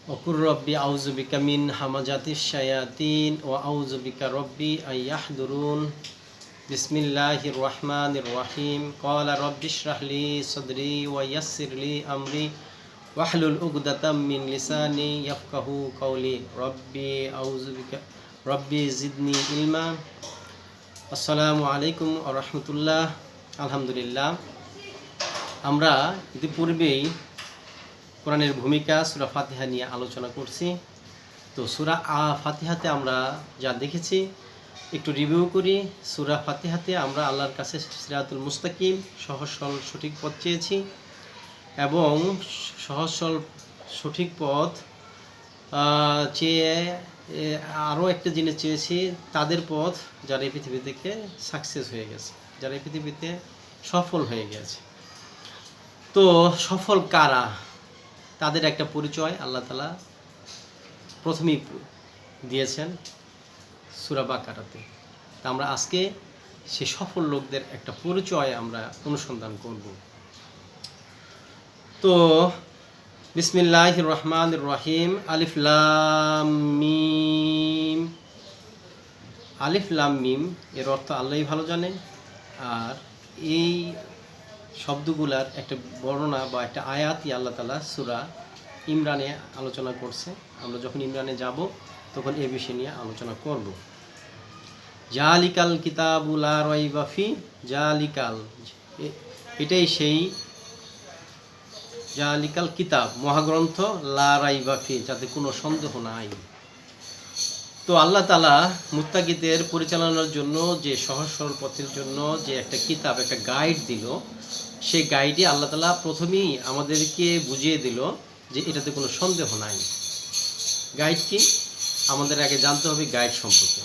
ওকুর রব্বি আউযু বিকা মিন হামাজাতিশ শায়াতিন ওয়া আউযু বিকা রব্বি আইয়াহদুরুন। বিসমিল্লাহির রহমানির রহিম। ক্বালা রব্বি ইশরাহ লি সাদরি ওয়া ইয়াসসির লি আমরি ওয়াহলুল উকদাতাম মিন লিসানি ইয়াফকাহু কওলি। রব্বি জিদনি ইলমা। আসসালামু আলাইকুম ওয়া রাহমাতুল্লাহ। আলহামদুলিল্লাহ, আমরা ইতিপূর্বেই কোরআনের ভূমিকা সূরা ফাতিহা নিয়ে আলোচনা করছি। তো সূরা ফাতিহাতে আমরা যা দেখেছি একটু রিভিউ করি। সূরা ফাতিহাতে আমরা আল্লাহর কাছে সিরাতুল মুস্তাকিম, সহজ সরল সঠিক পথ চেয়েছি এবং সহজ সরল সঠিক পথ চেয়ে আরও একটা জিনিস চেয়েছি, তাদের পথ যারা এই পৃথিবী থেকে সাকসেস হয়ে গেছে, যারা এই পৃথিবীতে সফল হয়ে গেছে। তো সফল কারা, তাদের একটা পরিচয় আল্লাহ তাআলা প্রথমেই দিয়েছেন সূরা বাকারাতে। তা আমরা আজকে সেই সফল লোকদের একটা পরিচয় আমরা অনুসন্ধান করব। তো বিসমিল্লাহির রহমানির রহিম। আলিফ লাম মিম। আলিফ লাম মিম এর অর্থ আল্লাহই ভালো জানেন। আর এই শব্দগুলার একটা বর্ণনা বা একটা আয়াতই আল্লাহ তাআলা সূরা ইমরানে আলোচনা করছে। আমরা যখন ইমরানে যাব তখন এই বিষয় নিয়ে আলোচনা করব। জালিকাল কিতাবু লা রাইবা ফি। জালিকাল, এটাই সেই জালিকাল কিতাব, মহাগ্রন্থ, লা রাইবা ফি, যাতে কোনো সন্দেহ নাই। তো আল্লাহ তাআলা মুত্তাকিদের পরিচালনার জন্য যে সহজ সরল পথের জন্য যে একটা কিতাব, একটা গাইড দিল, সেই গাইডে আল্লাহ তাআলা প্রথমেই আমাদেরকে বুঝিয়ে দিল যে এটাতে কোনো সন্দেহ নাই। গাইড কি? আমাদের আগে জানতে হবে গাইড সম্পর্কে।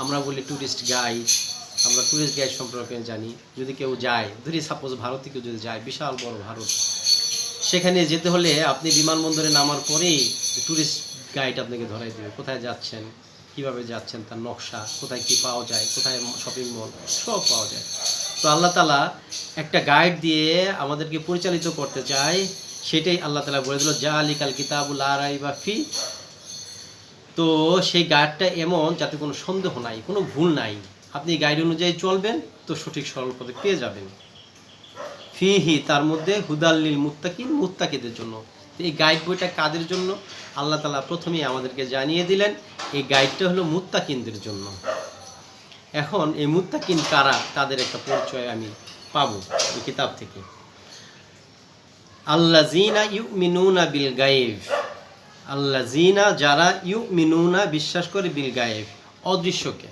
আমরা বলি ট্যুরিস্ট গাইড, আমরা ট্যুরিস্ট গাইড সম্পর্কে জানি। যদি কেউ যায়, ধরি সাপোজ ভারতে কেউ যদি যায়, বিশাল বড় ভারত, সেখানে যেতে হলে আপনি বিমানবন্দরে নামার পরেই ট্যুরিস্ট গাইড আপনাকে ধরাই দেবে কোথায় যাচ্ছেন, কিভাবে যাচ্ছেন, তার নকশা, কোথায় কি পাওয়া যায়, কোথায় শপিং মল, সব পাওয়া যায়। তো আল্লাহ তাআলা একটা গাইড দিয়ে আমাদেরকে পরিচালিত করতে চায়, সেটাই আল্লাহ তাআলা বলে দিল জালিকাল কিতাবু লা রাইবা ফি। তো সেই গাইডটা এমন যাতে কোনো সন্দেহ নাই, কোনো ভুল নাই। আপনি গাইড অনুযায়ী চলবেন তো সঠিক সরল পথে পেয়ে যাবেন। ফিহি, তার মধ্যে হুদাল্লিল মুত্তাকিন, মুত্তাকিদের জন্য। এই গাইড বইটা কাদের জন্য? আল্লাহ তাআলা প্রথমেই আমাদেরকে জানিয়ে দিলেন এই গাইডটা হলো মুত্তাকিনদের জন্য। এখন এই মুত্তাকিন কারা, তাদের একটা পরিচয় আমি পাবো এই কিতাব থেকে। আল্লাযীনা ইউমিনুনা বিল গায়ব। আল্লাযীনা, যারা, ইউমিনুনা, বিশ্বাস করে, বিল গায়ব, অদৃশ্যকে,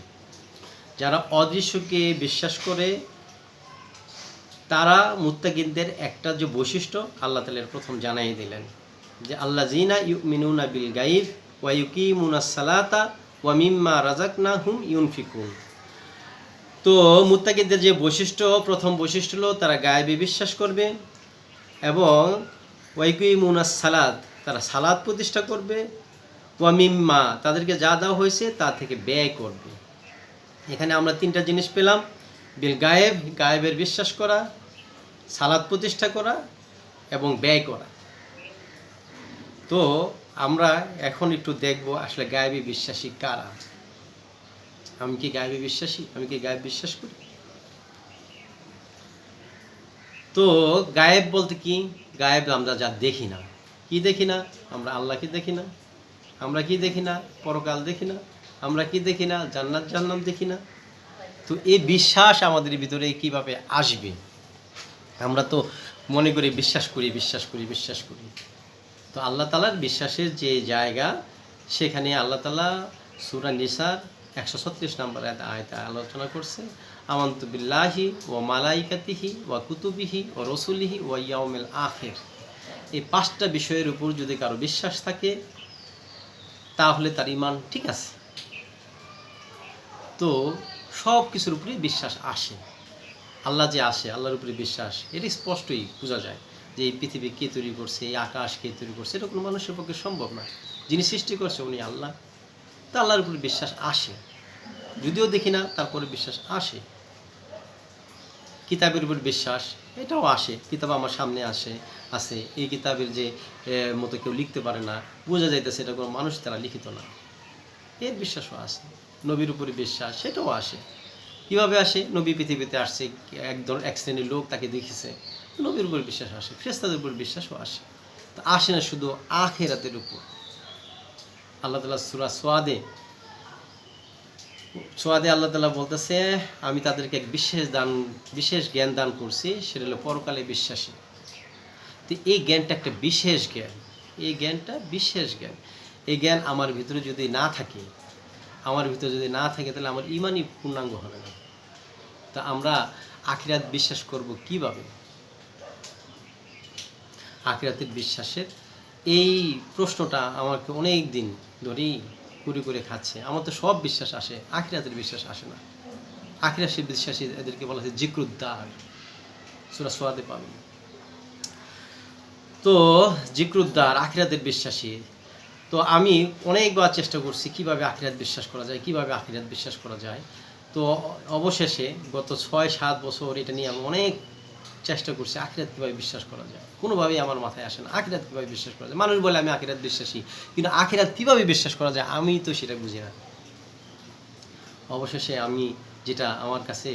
যারা অদৃশ্যকে বিশ্বাস করে, তারা মুত্তাকিনদের একটা যে বৈশিষ্ট্য আল্লাহ তাআলা প্রথম জানাই দিলেন যে আল্লাযীনা ইউমিনুনা বিল গায়ব ওয়া ইউকিমুনাস সালাতা ওয়া মিম্মা রাযাকনাহুম ইউনফিকুন। তো মুত্তাকিনদের যে বৈশিষ্ট্য, প্রথম বৈশিষ্ট্য হলো তারা গায়বে বিশ্বাস করবে এবং ওয়া ইউকিমুনাস সালাত, তারা সালাত প্রতিষ্ঠা করবে, ওয়া মিম্মা, তাদেরকে যা দেওয়া হয়েছে তা থেকে ব্যয় করবে। এখানে আমরা তিনটা জিনিস পেলাম। বিল গায়েব, গায়েবের বিশ্বাস করা, সালাত প্রতিষ্ঠা করা এবং ব্যয় করা। তো আমরা এখন একটু দেখব আসলে গায়েবী বিশ্বাসী কারা। আমি কি গায়েবী বিশ্বাসী? আমি কি গায়েব বিশ্বাস করি? তো গায়েব বলতে কি? গায়েব আমরা যা দেখি না। কি দেখি না? আমরা আল্লাহকে দেখি না। আমরা কি দেখি না? পরকাল দেখি না। আমরা কি দেখি না? জান্নাত জাহান্নাম দেখি না। তো এই বিশ্বাস আমাদের ভিতরে কিভাবে আসবে? আমরা তো মনে করি বিশ্বাস করি, বিশ্বাস করি, বিশ্বাস করি। তো আল্লাহ তাআলার বিশ্বাসের যে জায়গা, সেখানে আল্লাহ তাআলা সূরা নিসার 136 নম্বর আয়াতে আলোচনা করছে, আমানতু বিল্লাহি ওয়া মালাইকাতিহি ওয়া কুতুবিহি ওয়া রাসূলিহি ওয়া ইয়াউমিল আখির। এই পাঁচটা বিষয়ের উপর যদি কারো বিশ্বাস থাকে তাহলে তার ঈমান ঠিক আছে। তো সব কিছুর উপরেই বিশ্বাস আসে। আল্লাহ যে আসে, আল্লাহর উপরে বিশ্বাস, এটি স্পষ্টই বোঝা যায় যে এই পৃথিবী কে তৈরি করছে, এই আকাশ কে তৈরি করছে, এটা কোনো মানুষের পক্ষে সম্ভব না। যিনি সৃষ্টি করছে উনি আল্লাহ। তা আল্লাহর উপরে বিশ্বাস আসে, যদিও দেখি না, তারপরে বিশ্বাস আসে। কিতাবের উপর বিশ্বাস, এটাও আসে, কিতাব আমার সামনে আছে, এই কিতাবের যে মতো কেউ লিখতে পারে না, বোঝা যাইতেছে এটা কোনো মানুষ তারা লিখিত না, এর বিশ্বাসও আসে। নবীর উপরে বিশ্বাস, সেটাও আসে। কীভাবে আসে? নবী পৃথিবীতে আসছে, এক শ্রেণীর লোক তাকে দেখেছে, নবীর উপর বিশ্বাস আসে। ফেরেশতাদের উপর বিশ্বাসও আসে। তা আসে না শুধু আখিরাতের উপর। আল্লাহ তাআলা সূরা সোয়াদে আল্লাহ তাআলা বলতেছে, আমি তাদেরকে এক বিশেষ জ্ঞান দান করছি, সেটা হলো পরকালে বিশ্বাসী। তো এই জ্ঞানটা একটা বিশেষ জ্ঞান, এই জ্ঞানটা বিশেষ জ্ঞান। এই জ্ঞান আমার ভিতরে যদি না থাকে, তাহলে আমার ইমানই পূর্ণাঙ্গ হবে না। তা আমরা আখিরাত বিশ্বাস করব কিভাবে? আখিরাতের বিশ্বাসের এই প্রশ্নটা আমাকে অনেক দিন ধরেই করে খাচ্ছে। আমার তো সব বিশ্বাস আসে, আখিরাতের বিশ্বাস আসে না। আখিরাতের বিশ্বাসী এদেরকে বলা হয় জিক্রুদ্দার, সূরা সোয়াদে পাবেন। তো জিক্রুদ্দার আখিরাতের বিশ্বাসী। তো আমি অনেকবার চেষ্টা করছি কিভাবে আখিরাত বিশ্বাস করা যায়। তো অবশেষে গত 6-7 বছর এটা নিয়ে আমি অনেক চেষ্টা করছি আখিরাত কীভাবে বিশ্বাস করা যায়। কোনোভাবেই আমার মাথায় আসে না আখিরাত কীভাবে বিশ্বাস করা যায়। মানুষ বলে আমি আখিরাত বিশ্বাসী, কিন্তু আখিরাত কীভাবে বিশ্বাস করা যায় আমি তো সেটা বুঝি না। অবশেষে আমি যেটা আমার কাছে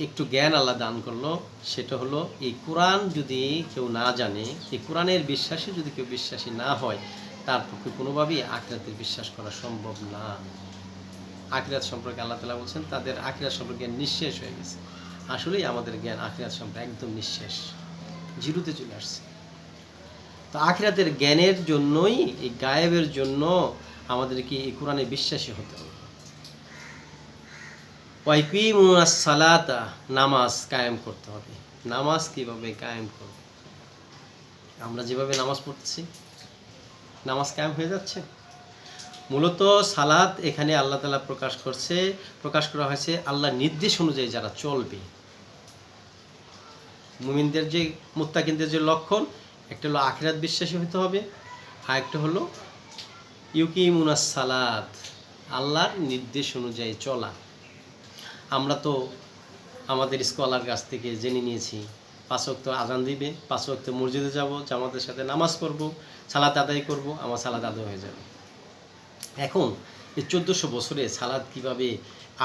একটু জ্ঞান আল্লাহ দান করলো, সেটা হলো এই কোরআন যদি কেউ না জানে, এই কোরআনের বিশ্বাসে যদি কেউ বিশ্বাসী না হয়, তার পক্ষে কোনোভাবেই আখিরাতের বিশ্বাস করা সম্ভব না। আখিরাত সম্পর্কে আল্লাহ তাআলা বলছেন তাদের আখিরাত সম্পর্কে নিঃশেষ হয়ে গেছে। আসলেই আমাদের জ্ঞান আখিরাত সম্পর্কে একদম নিঃশেষ, জিরোতে চলে আসছে। তো আখিরাতের জ্ঞানের জন্যই, এই গায়েবের জন্য আমাদেরকে এই কোরআনে বিশ্বাসী হতে হবে। ওয়াইকিমুনাস সালাতা, নামাজ কায়েম করতে হবে। নামাজ কিভাবে কায়েম করব? আমরা যেভাবে নামাজ পড়তেছি, নামাজ কায়েম হয়ে যাচ্ছে? মূলত সালাত এখানে আল্লাহ তাআলা প্রকাশ করা হয়েছে আল্লাহর নির্দেশ অনুযায়ী যারা চলবে। মুমিনদের যে, মুত্তাকিনদের যে লক্ষণ, একটা হলো আখিরাত বিশ্বাসী হতে হবে, আর একটা হলো ইউকিমুনাস সালাত, আল্লাহর নির্দেশ অনুযায়ী চলা। আমরা তো আমাদের স্কলার কাছ থেকে জেনে নিয়েছি 5 ওয়াক্ত আজান দিবে, 5 ওয়াক্ত মসজিদে যাব, জামাতের সাথে নামাজ পড়ব, সালাত আদায় করব, আমার সালাত আদায় হয়ে যাবে। এখন এই 1400 বছরে সালাত কিভাবে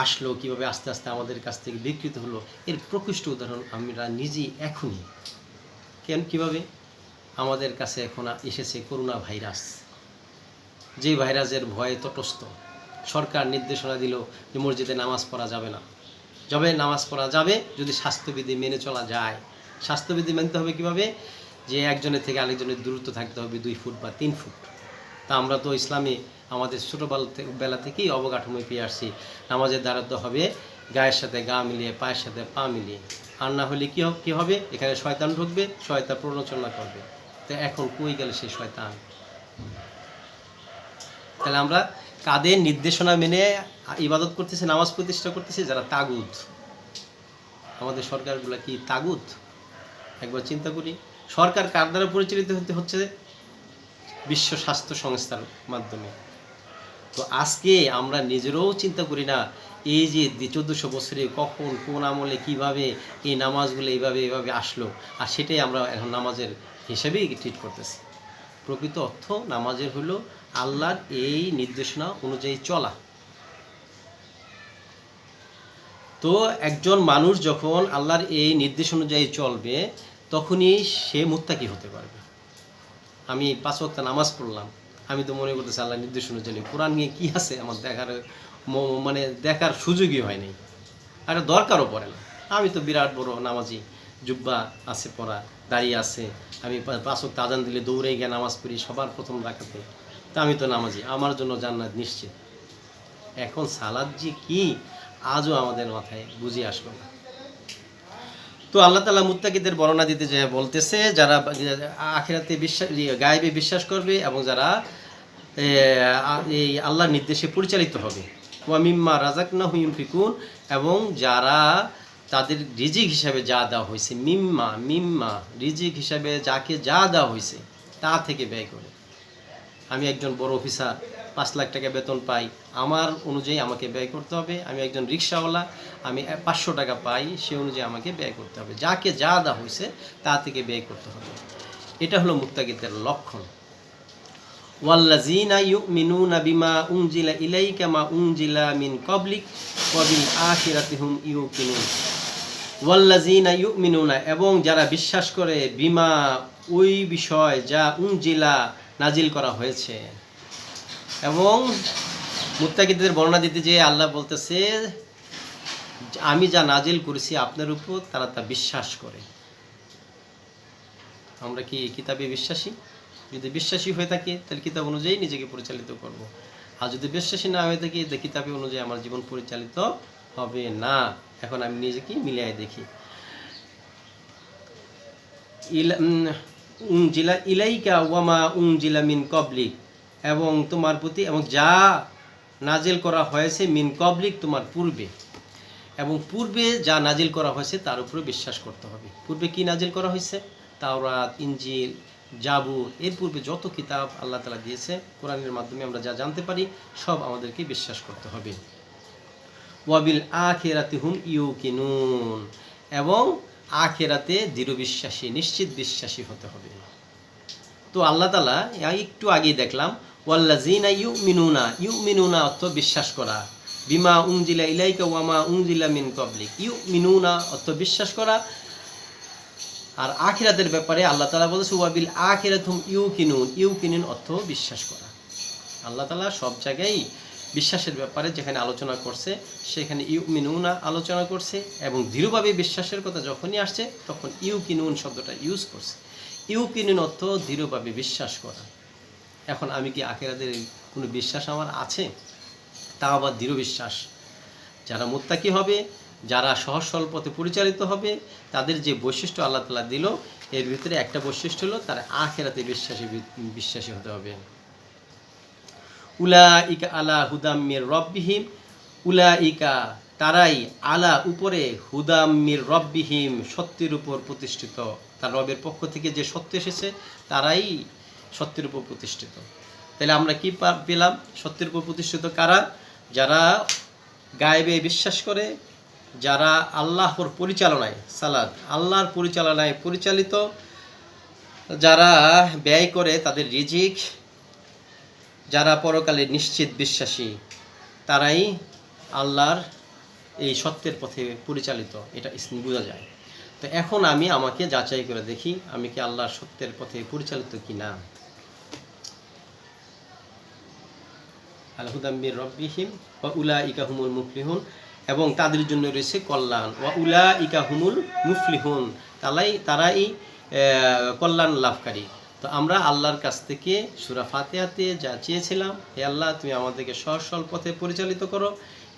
আসলো, কিভাবে আস্তে আস্তে আমাদের কাছ থেকে বিকৃত হলো, এর প্রকৃষ্ট উদাহরণ আমরা নিজেই এখনই। কিভাবে? আমাদের কাছে এখন এসেছে করোনা ভাইরাস, যে ভাইরাসের ভয়ে তটস্থ। সরকার নির্দেশনা দিল যে মসজিদে নামাজ পড়া যাবে না। নামাজ পড়া যাবে যদি স্বাস্থ্যবিধি মেনে চলা যায়। স্বাস্থ্যবিধি মানতে হবে কিভাবে? যে একজনের থেকে আরেকজনের দূরত্ব থাকতে হবে 2 ফুট বা 3 ফুট। তা আমরা তো ইসলামে আমাদের ছোটোবেলা থেকেই অবকাঠামোয় পেয়ে আসছি, নামাজের দাঁড়াতে হবে গায়ের সাথে গা মিলিয়ে, পায়ের সাথে পা মিলিয়ে। আর না হলে কী হবে? এখানে শয়তান ঢুকবে, শয়তান প্ররোচনা করবে। তো এখন কই গেল সেই শয়তান? তাহলে আমরা কাদের নির্দেশনা মেনে ইবাদত করতেছি, নামাজ প্রতিষ্ঠা করতেছি? যারা তাগুত। আমাদের সরকারগুলো কি তাগুত? একবার চিন্তা করি, সরকার কার দ্বারা পরিচালিত হচ্ছে? বিশ্ব স্বাস্থ্য সংস্থার মাধ্যমে। তো আজকে আমরা নিজেরাও চিন্তা করি না, এই যে 1400 বছরে কখন কোন আমলে কিভাবে এই নামাজগুলো এইভাবে আসলো, আর সেটাই আমরা এখন নামাজের হিসেবেই ট্রিট করতেছি। প্রকৃত অর্থ নামাজের হলো আল্লাহর এই নির্দেশনা অনুযায়ী চলা। তো একজন মানুষ যখন আল্লাহর এই নির্দেশ অনুযায়ী চলবে, তখনই সে মুত্তাকি হতে পারবে। আমি 5 ওয়াক্ত নামাজ পড়লাম, আমি তো মনে করতেছি আল্লাহর নির্দেশ অনুযায়ী। কোরআন নিয়ে কী আছে আমার দেখার সুযোগই হয়নি, আর দরকারও পড়ে না। আমি তো বিরাট বড় নামাজি, জুব্বা আছে পড়া, দাঁড়িয়ে আছে, আমি 5 ওয়াক্ত আজান দিলে দৌড়ে গিয়ে নামাজ পড়ি সবার প্রথম রাকাতে। তা আমি তো নামাজি, আমার জন্য জান্নাত নিশ্চিত। এখন সালাত যে কি আজও আমাদের মাথায় বুঝে আসলো না। তো আল্লাহ তাআলা মুত্তাকিদের বর্ণনা দিতে যায় বলতেছে, যারা আখিরাতে গায়েবে বিশ্বাস করবে এবং যারা এই আল্লাহর নির্দেশে পরিচালিত হবে, ওয়া মিম্মা রাযাকনাহুম ইউনফিকুন, এবং যারা তাদের রিজিক হিসাবে যা দেওয়া হয়েছে, মিম্মা রিজিক হিসাবে যাকে যা দেওয়া হয়েছে তা থেকে ব্যয় করে। আমি একজন বড় অফিসার, 5 লাখ টাকা বেতন পাই, আমার অনুযায়ী আমাকে ব্যয় করতে হবে। আমি একজন রিক্সাওয়ালা, আমি 500 টাকা পাই, সে অনুযায়ী আমাকে ব্যয় করতে হবে। যাকে যা দেওয়া হয়েছে তা থেকে ব্যয় করতে হবে। এটা হলো মুত্তাকিদের লক্ষণ। ওয়াল্লাযীনা ইউমিনুনা বিমা উনজিলা ইলাইকা মা উনজিলা মিন ক্বাবলিক ওয়া বিল আখিরাতি হুম ইউকিনুন। ওয়াল্লাযীনা ইউমিনুনা, এবং যারা বিশ্বাস করে, বিমা ওই বিষয় যা উনজিলা নাজিল করা হয়েছে। এবং মুত্তাকিদের বর্ণনা দিতে যে আল্লাহ বলতেছে, আমি যা নাজিল করেছি আপনার উপর, তারা তা বিশ্বাস করে। আমরা কি কিতাবে বিশ্বাসী? যদি বিশ্বাসী হয়ে থাকি তাহলে কিতাব অনুযায়ী নিজেকে পরিচালিত করব। আর যদি বিশ্বাসী না হয়ে থাকি, কিতাব অনুযায়ী আমার জীবন পরিচালিত হবে না। এখন আমি নিজেকে মিলিয়ে দেখি। উনজিলা ইলাইকা ওয়ামা উনজিলা মিন ক্বাবলিক, এবং তোমার প্রতি, এবং যা নাজিল করা হয়েছে মিন ক্বাবলিক, তোমার পূর্বে, এবং পূর্বে যা নাজিল করা হয়েছে তার উপরে বিশ্বাস করতে হবে। পূর্বে কি নাজিল করা হয়েছে? তাওরাত, ইনজিল, জাবুর, এর পূর্বে যত কিতাব আল্লাহ তাআলা দিয়েছে, কোরআনের মাধ্যমে আমরা যা জানতে পারি সব আমাদেরকে বিশ্বাস করতে হবে। ওয়াবিল আখিরাতি হুম ইউকিনুন, এবং আখিরাতে দৃঢ় বিশ্বাসী, নিশ্চিত বিশ্বাসী হতে হবে। তো আল্লাহ তাআলা একটু আগেই দেখলাম, ওয়াল্লাযীনা ইউমিনুনা, ইউমিনুনা অর্থ বিশ্বাস করা, বিমা উনজিলা ইলাইকা ওয়ামা উনজিলা মিন ক্বাবলিক, ইউমিনুনা অর্থ বিশ্বাস করা। আর আখিরাতের ব্যাপারে আল্লাহ তাআলা বলেছে ওয়াবিল আখিরাতুম ইউকিনুন, ইউকিনুন অর্থ বিশ্বাস করা। আল্লাহ তাআলা সব জায়গায় বিশ্বাসের ব্যাপারে যেখানে আলোচনা করছে সেখানে ইউমিনুনা আলোচনা করছে, এবং দৃঢ়ভাবে বিশ্বাসের কথা যখনই আসছে তখন ইউকিনুন শব্দটা ইউজ করছে। ইউকিনুন অর্থ দৃঢ়ভাবে বিশ্বাস করা। এখন আমি কি আখিরাতের কোনো বিশ্বাস আমার আছে? তা আবার দৃঢ় বিশ্বাস। যারা মুত্তাকি হবে, যারা সহজ সরল পথে পরিচালিত হবে, তাদের যে বৈশিষ্ট্য আল্লাহ তাআলা দিল, এর ভিতরে একটা বৈশিষ্ট্য হলো তারা আখিরাতে বিশ্বাসী হতে হবে। উলাইকা আলা হুদাম মির রব্বিহিম, উলাইকা তারাই, আলা উপরে, হুদাম মির রব্বিহিম সত্যের উপর প্রতিষ্ঠিত। তার রবের পক্ষ থেকে যে সত্য এসেছে তারাই সত্যের উপর প্রতিষ্ঠিত। তাহলে আমরা কি পেলাম? সত্যের উপর প্রতিষ্ঠিত কারা? যারা গায়েবে বিশ্বাস করে, যারা আল্লাহর পরিচালনায়, সালাত, আল্লাহর পরিচালনায় পরিচালিত, যারা ব্যয় করে তাদের রিজিক, যারা পরকালে নিশ্চিত বিশ্বাসী, তারাই আল্লাহর এই সত্যের পথে পরিচালিত। এটা বোঝা যায়। তো এখন আমি আমাকে যাচাই করে দেখি আমি কি আল্লাহর সত্যের পথে পরিচালিত কিনা। আল হুদাম মির রব্বিহিম ওয়া উলাইকা হুমুল মুফলিহুন, এবং তাদের জন্য রয়েছে কল্যাণ। ওয়া উলাইকা হুমুল মুফলিহুন, তারাই কল্যাণ লাভকারী। তো আমরা আল্লাহর কাছ থেকে সূরা ফাতিহাতে যা চেয়েছিলাম, হে আল্লাহ তুমি আমাদেরকে সহজ সরল পথে পরিচালিত করো,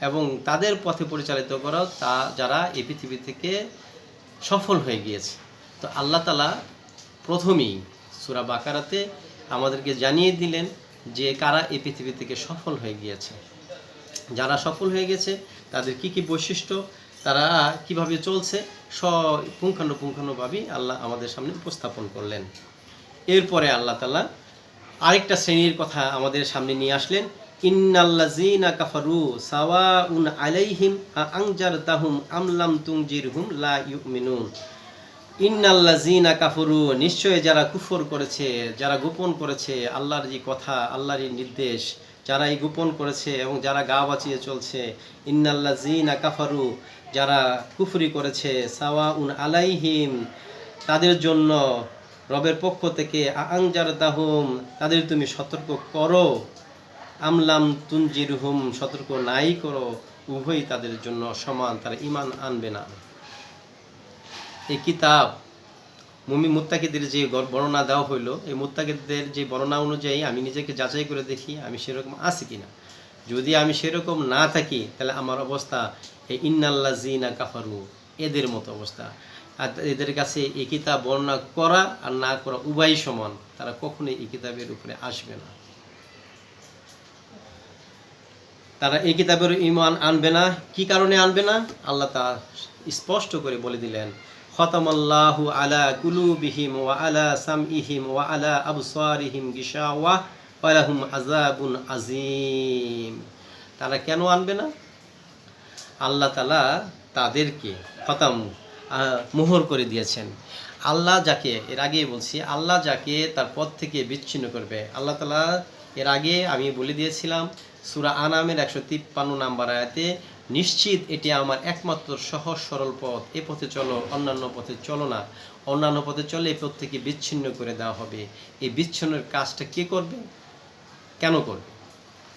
এবং তাদের পথে পরিচালিত করো তা যারা এই পৃথিবী থেকে সফল হয়ে গিয়েছে। তো আল্লাহ তাআলা প্রথমেই সূরা বাকারাতে আমাদেরকে জানিয়ে দিলেন যে কারা এই পৃথিবী থেকে সফল হয়ে গিয়েছে। যারা সফল হয়ে গেছে তাদের কি কি বৈশিষ্ট্য, তারা কিভাবে চলছে, পুঙ্খানুপুঙ্খানুভাবে আল্লাহ আমাদের সামনে উপস্থাপন করলেন। এরপরে আল্লাহ তাআলা আরেকটা শ্রেণীর কথা আমাদের সামনে নিয়ে আসলেন। ইন্নাল্লাযীনা কাফারু সাওয়াউন আলাইহিম আনজারতাহুম আম লাম তুনজিরহুম লা ইউমিনুন। ইন্নাল্লাযীনা কাফারু, নিশ্চয় যারা কুফর করেছে, যারা গোপন করেছে আল্লাহর যে কথা, আল্লাহর নির্দেশ, যারা এই গোপন করেছে এবং যারা গা বাঁচিয়ে চলছে, ইন্নাল্লাযীনা কাফারু, যারা কুফরি করেছে, সাওয়াউন আলাইহিম, তাদের জন্য রবের পক্ষ থেকে, আনজারতাহুম, তাদের তুমি সতর্ক করো, আমলাম তুনজিরহুম, সতর্ক নাই করো, উভয়ই তাদের জন্য সমান, তারা ঈমান আনবে না। এই কিতাব মুত্তাকিদের যে বর্ণনা দেওয়া হইল, এই মুত্তাকিদের যে বর্ণনা অনুযায়ী আমি নিজেকে যাচাই করে দেখি আমি সেরকম আছি কিনা। যদি আমি সেরকম না থাকি তাহলে আমার অবস্থা এই ইন্নাল্লাযীনা কাফারু এদের মতো অবস্থা। আর এদের কাছে এই কিতাব বর্ণনা করা আর না করা উভয়ই সমান, তারা কখনোই এই কিতাবের উপরে আসবে না। তারা এই কিতাবের ঈমান আনবে না। কি কারণে আনবে না? আল্লাহ তাআলা স্পষ্ট করে বলে দিলেন, খতামাল্লাহু আলা কুলুবিহিম ওয়া আলা সামইহিম ওয়া আলা আবসারিহিম গিশাওয়া ওয়ালাহুম আযাবুন আযীম। তারা কেন আনবে না? আল্লাহ তাআলা তাদেরকে খতম মোহর করে দিয়েছেন। আল্লাহ যাকে, এর আগেই বলছি, আল্লাহ যাকে তার পথ থেকে বিচ্ছিন্ন করবে, আল্লাহ তাআলা এর আগে আমি বলে দিয়েছিলাম সূরা আনামের 153 নম্বর আয়াতে, নিশ্চিত এটি আমার একমাত্র সহজ সরল পথ, এ পথে চলো, অন্যান্য পথে চলো না। অন্যান্য পথে চলে এই পথ থেকে বিচ্ছিন্ন করে দেওয়া হবে। এই বিচ্ছিন্নের কাজটা কে করবে, কেন করবে,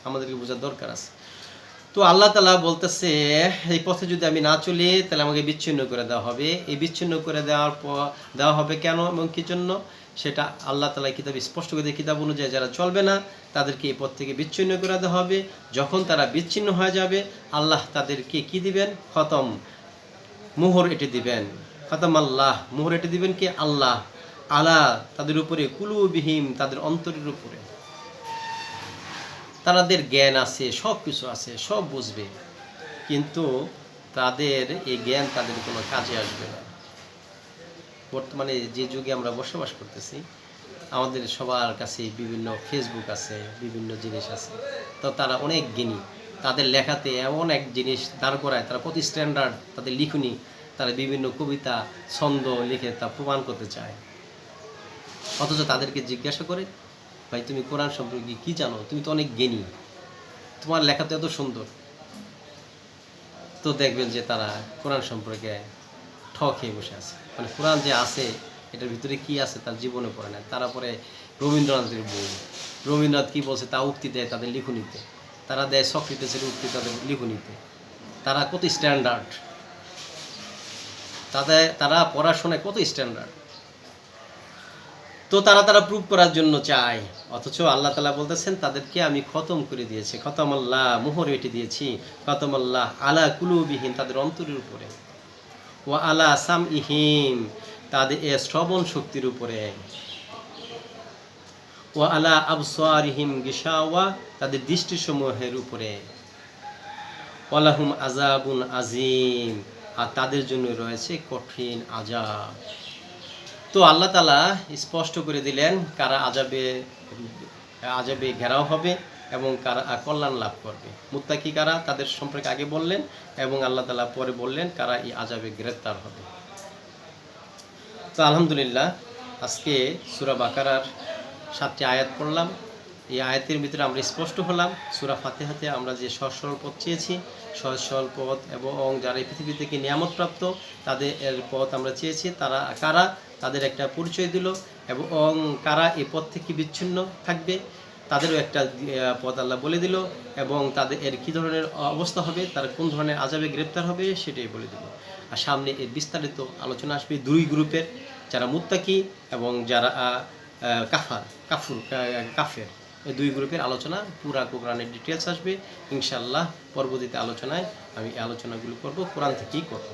আমাদেরকে বোঝার দরকার আছে। তো আল্লাহ তাআলা বলতেছে এই পথে যদি আমি না চলি তাহলে আমাকে বিচ্ছিন্ন করে দেওয়া হবে। এই বিচ্ছিন্ন করে দেওয়া হবে কেন এবং কী জন্য, সেটা আল্লাহ তাআলা কিতাবে স্পষ্ট করে, কিতাব অনুযায়ী যারা চলবে না তাদেরকে এই পথ থেকে বিচ্ছিন্ন করে দেওয়া হবে। যখন তারা বিচ্ছিন্ন হয়ে যাবে আল্লাহ তাদেরকে কি দিবেন, খতম, মোহর এটি দিবেন। খতম আল্লাহ, মোহর এটি দিবেন কি আল্লাহ, আলা তাদের উপরে, কুলুবিহিম তাদের অন্তরের উপরে। তাদের জ্ঞান আছে, সব কিছু আছে, সব বুঝবে, কিন্তু তাদের এই জ্ঞান তাদের কোনো কাজে আসবে না। বর্তমানে যে যুগে আমরা বসবাস করতেছি, আমাদের সবার কাছে বিভিন্ন ফেসবুক আছে, বিভিন্ন জিনিস আছে, তো তারা অনেক জ্ঞানী, তাদের লেখাতে এমন এক জিনিস দাঁড় করায়, তারা কত স্ট্যান্ডার্ড, তাদের লিখনি, তারা বিভিন্ন কবিতা ছন্দ লিখে তা প্রমাণ করতে চায়। অথচ তাদেরকে জিজ্ঞাসা করে, ভাই তুমি কোরআন সম্পর্কে কি জানো, তুমি তো অনেক জ্ঞানী, তোমার লেখা তো এত সুন্দর, তো দেখবেন যে তারা কোরআন সম্পর্কে ঠক খেয়ে বসে আছে। মানে কোরআন যে আছে এটার ভিতরে কি আছে তার জীবনে পড়ে না। তারা পরে রবীন্দ্রনাথের বই, রবীন্দ্রনাথ কি বলছে তা উক্তি দেয় তাদের লিখনিতে, তারা দেয় সক্রেটিসের উক্তি তাদের লিখনিতে। তারা কত স্ট্যান্ডার্ড, তারা পড়াশোনায় কত স্ট্যান্ডার্ড, তো তারা প্রুভ করার জন্য চায়। অথচ আল্লাহ তাআলা বলতেছেন তাদেরকে আমি খতম করে দিয়েছি, খতম আল্লাহ, মোহর এঁটে দিয়েছি, খতম আল্লাহ আলা কুলুবিহিম তাদের অন্তরের উপরে, ওয়া আলা সামইহিম তাদের শ্রবণ শক্তির উপরে, ওয়া আলা আবসারিহিম গিশাওয়া তাদের দৃষ্টিসমূহের উপরে, ওয়ালাহুম আযাবুন আযীম আর তাদের জন্য রয়েছে কঠিন আযাব। তো আল্লাহ তাআলা স্পষ্ট করে দিলেন কারা আযাবে ঘেরাও হবে এবং কারা কল্যাণ লাভ করবে। মুত্তাকি কারা তাদের সম্পর্কে আগে বললেন, এবং আল্লাহ তাআলা পরে বললেন কারা এই আযাবে গ্রেফতার হবে। তো আলহামদুলিল্লাহ, আজকে সূরা বাকারার 7টি আয়াত পড়লাম। এই আয়াতের ভিতরে আমরা স্পষ্ট হলাম সূরা ফাতিহাতে আমরা যে সহজ সরল পথ চেয়েছি, সহজ সরল পথ, এবং যারা এই পৃথিবী থেকে নিয়ামতপ্রাপ্ত তাদের পথ আমরা চেয়েছি, তারা কারা তাদের একটা পরিচয় দিল, এবং কারা এই পথ থেকে বিচ্ছিন্ন থাকবে তাদেরও একটা পথ আল্লাহ বলে দিল, এবং তাদের কী ধরনের অবস্থা হবে, তারা কোন ধরনের আযাবে গ্রেপ্তার হবে সেটাই বলে দিল। আর সামনে এর বিস্তারিত আলোচনা আসবে দুই গ্রুপের, যারা মুত্তাকি এবং যারা কাফের, এই দুই গ্রুপের আলোচনা, পুরা কোরআনের ডিটেলস আসবে ইনশাআল্লাহ। পরবর্তীতে আলোচনায় আমি এই আলোচনাগুলো করব, কোরআন থেকেই করব।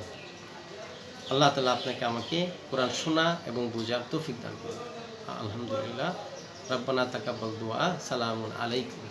আল্লাহ তাআলা আপনাকে আমাকে কোরআন শোনা এবং বোঝার তৌফিক দান করুন। আলহামদুলিল্লাহ। রব্বানা তাকাব্বাল দুআ। সালামুন আলাইকুম।